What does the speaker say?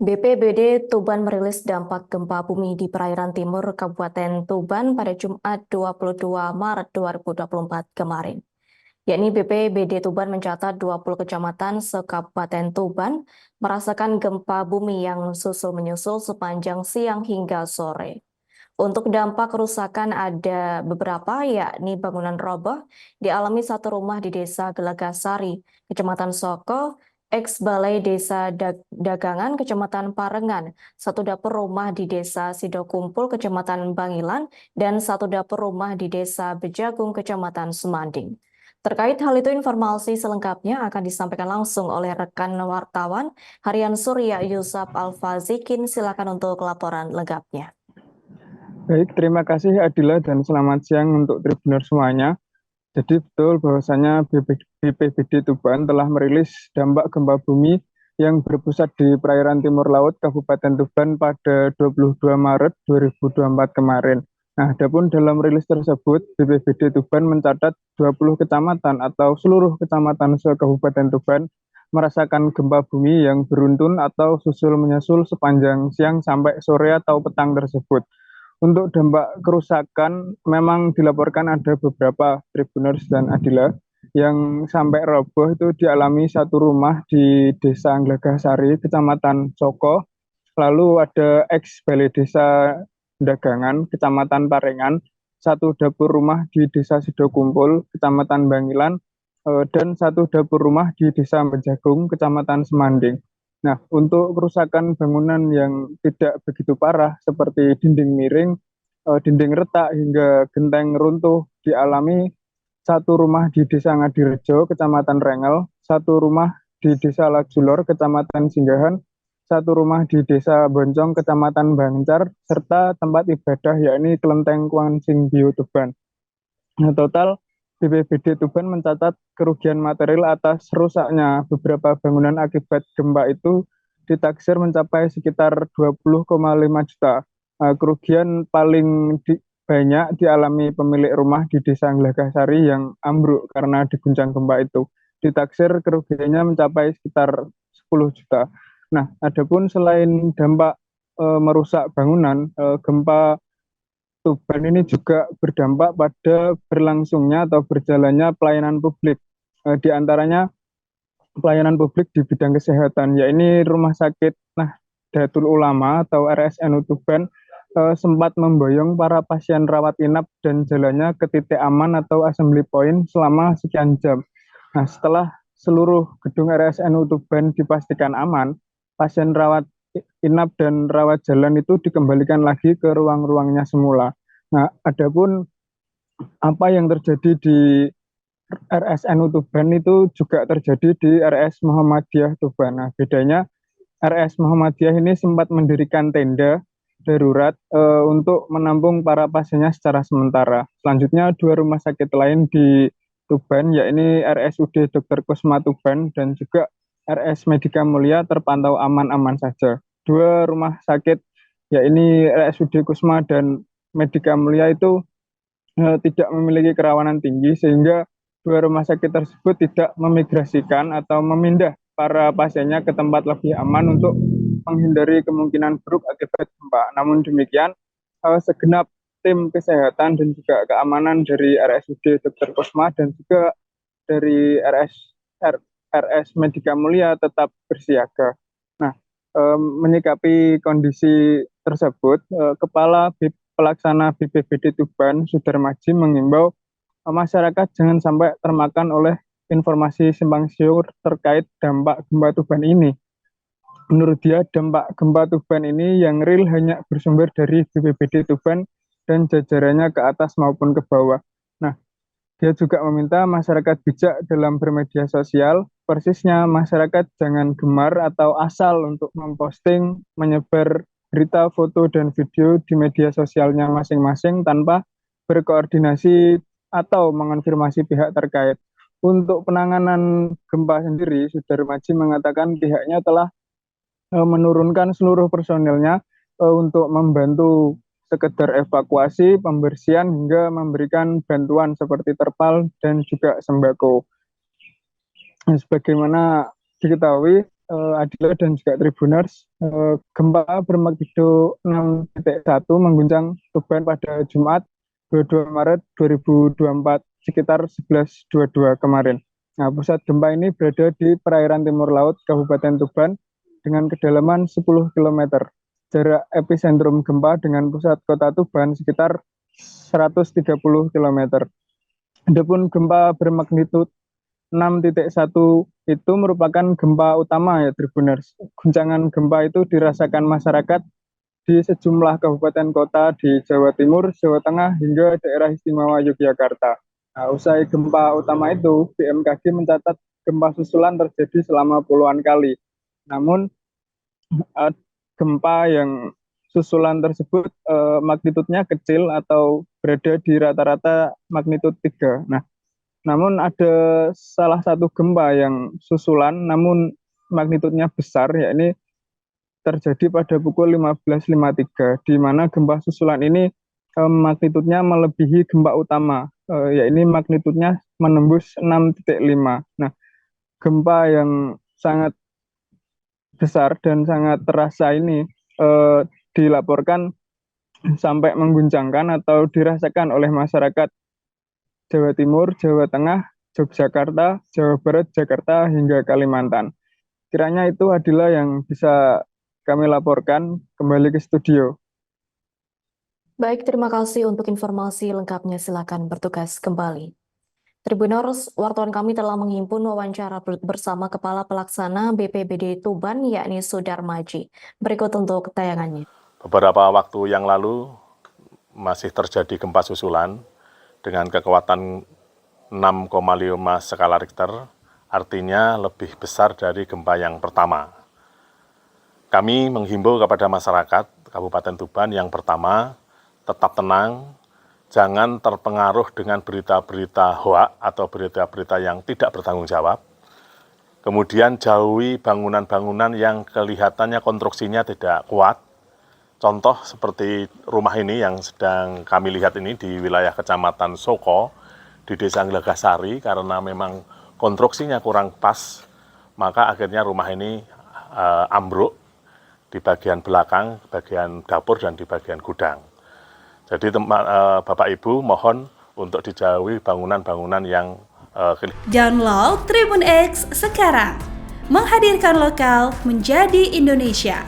BPBD Tuban merilis dampak gempa bumi di perairan timur Kabupaten Tuban pada Jumat 22 Maret 2024 kemarin. Yakni BPBD Tuban mencatat 20 kecamatan se-Kabupaten Tuban merasakan gempa bumi yang susul-menyusul sepanjang siang hingga sore. Untuk dampak kerusakan ada beberapa, yakni bangunan roboh dialami satu rumah di Desa Gelagasari, Kecamatan Soko, Balai Desa Dagangan, Kecamatan Parengan, satu dapur rumah di Desa Sidokumpul, Kecamatan Bangilan, dan satu dapur rumah di Desa Bejagung, Kecamatan Semanding. Terkait hal itu, informasi selengkapnya akan disampaikan langsung oleh rekan wartawan Harian Surya Yusuf Alfazikin. Silakan untuk laporan lengkapnya. Baik, terima kasih Adila dan selamat siang untuk Tribuners semuanya. Jadi betul bahwasanya BPBD Tuban telah merilis dampak gempa bumi yang berpusat di perairan timur laut Kabupaten Tuban pada 22 Maret 2024 kemarin. Nah, adapun dalam rilis tersebut, BPBD Tuban mencatat 20 kecamatan atau seluruh kecamatan se-Kabupaten Tuban merasakan gempa bumi yang beruntun atau susul menyusul sepanjang siang sampai sore atau petang tersebut. Untuk dampak kerusakan memang dilaporkan ada beberapa Tribuners dan Adila yang sampai roboh itu dialami satu rumah di Desa Gelagasari, Kecamatan Soko, lalu ada Balai Desa Dagangan, Kecamatan Parengan, satu dapur rumah di Desa Sidokumpul, Kecamatan Bangilan, dan satu dapur rumah di Desa Bejagung, Kecamatan Semanding. Nah, untuk kerusakan bangunan yang tidak begitu parah seperti dinding miring, dinding retak hingga genteng runtuh dialami satu rumah di Desa Ngadirejo, Kecamatan Rengel, satu rumah di Desa Lajulor, Kecamatan Singgahan, satu rumah di Desa Boncong, Kecamatan Bancar, serta tempat ibadah yakni Kelenteng Kuansing Bio Tuban. Nah, total BPBD Tuban mencatat kerugian material atas rusaknya beberapa bangunan akibat gempa itu ditaksir mencapai sekitar 20,5 juta. Kerugian paling banyak dialami pemilik rumah di Desa Gelagasari yang ambruk karena diguncang gempa itu. Ditaksir kerugiannya mencapai sekitar 10 juta. Nah, adapun selain dampak merusak bangunan, gempa Tuban ini juga berdampak pada berlangsungnya atau berjalannya pelayanan publik. Di antaranya pelayanan publik di bidang kesehatan, yakni Rumah Sakit Nahdlatul Ulama atau RSNU Tuban sempat memboyong para pasien rawat inap dan jalannya ke titik aman atau assembly point selama sekian jam. Nah, setelah seluruh gedung RSNU Tuban dipastikan aman, pasien rawat inap dan rawat jalan itu dikembalikan lagi ke ruang-ruangnya semula. Nah, adapun apa yang terjadi di RSNU Tuban itu juga terjadi di RS Muhammadiyah Tuban. Nah, bedanya RS Muhammadiyah ini sempat mendirikan tenda darurat untuk menampung para pasiennya secara sementara. Selanjutnya dua rumah sakit lain di Tuban, yakni RSUD Dr. Kusma Tuban dan juga RS Medika Mulia terpantau aman-aman saja. Dua rumah sakit, yakni RSUD Kusma dan Medika Mulia itu tidak memiliki kerawanan tinggi sehingga dua rumah sakit tersebut tidak memigrasikan atau memindah para pasiennya ke tempat lebih aman untuk menghindari kemungkinan buruk akibat gempa. Namun demikian, segenap tim kesehatan dan juga keamanan dari RSUD Dr. Kusma dan juga dari RS Medika Mulia tetap bersiaga. Nah, menyikapi kondisi tersebut, Kepala Pelaksana BPBD Tuban Sudarmaji mengimbau masyarakat jangan sampai termakan oleh informasi simpang siur terkait dampak gempa Tuban ini. Menurut dia, dampak gempa Tuban ini yang real hanya bersumber dari BPBD Tuban dan jajarannya ke atas maupun ke bawah. Nah, dia juga meminta masyarakat bijak dalam bermedia sosial. Persisnya, masyarakat jangan gemar atau asal untuk memposting, menyebar berita, foto, dan video di media sosialnya masing-masing tanpa berkoordinasi atau mengonfirmasi pihak terkait. Untuk penanganan gempa sendiri, Sudarmaji mengatakan pihaknya telah menurunkan seluruh personilnya untuk membantu sekedar evakuasi, pembersihan, hingga memberikan bantuan seperti terpal dan juga sembako. Sebagaimana diketahui, Adila dan juga Tribuners, gempa bermagnitudo 6,1 mengguncang Tuban pada Jumat 22 Maret 2024 sekitar 11.22 kemarin. Nah, pusat gempa ini berada di perairan timur laut Kabupaten Tuban dengan kedalaman 10 km. Jarak epicentrum gempa dengan pusat kota Tuban sekitar 130 km. Adapun gempa bermagnitudo 6,1 itu merupakan gempa utama ya Tribuners. Guncangan gempa itu dirasakan masyarakat di sejumlah kabupaten kota di Jawa Timur, Jawa Tengah, hingga daerah istimewa Yogyakarta. Nah, usai gempa utama itu, BMKG mencatat gempa susulan terjadi selama puluhan kali. Namun, gempa yang susulan tersebut magnitudenya kecil atau berada di rata-rata magnitud 3. Namun ada salah satu gempa yang susulan namun magnitudenya besar, yakni terjadi pada pukul 15.53, di mana gempa susulan ini magnitudenya melebihi gempa utama, yakni magnitudenya menembus 6,5. Nah, gempa yang sangat besar dan sangat terasa ini dilaporkan sampai mengguncangkan atau dirasakan oleh masyarakat Jawa Timur, Jawa Tengah, Yogyakarta, Jawa Barat, Jakarta, hingga Kalimantan. Kiranya itu adalah yang bisa kami laporkan. Kembali ke studio. Baik, terima kasih untuk informasi lengkapnya. Silakan bertugas kembali. Tribuners, wartawan kami telah menghimpun wawancara bersama Kepala Pelaksana BPBD Tuban, yakni Sudar Maji. Berikut untuk tayangannya. Beberapa waktu yang lalu masih terjadi gempa susulan dengan kekuatan 6,5 skala Richter, artinya lebih besar dari gempa yang pertama. Kami menghimbau kepada masyarakat Kabupaten Tuban yang pertama, tetap tenang, jangan terpengaruh dengan berita-berita hoak atau berita-berita yang tidak bertanggung jawab. Kemudian jauhi bangunan-bangunan yang kelihatannya konstruksinya tidak kuat. Contoh seperti rumah ini yang sedang kami lihat ini di wilayah Kecamatan Soko, di Desa Ngelagasari, karena memang konstruksinya kurang pas, maka akhirnya rumah ini ambruk di bagian belakang, bagian dapur, dan di bagian gudang. Jadi Bapak Ibu mohon untuk dijauhi bangunan-bangunan yang Download Tribun X sekarang, menghadirkan lokal menjadi Indonesia.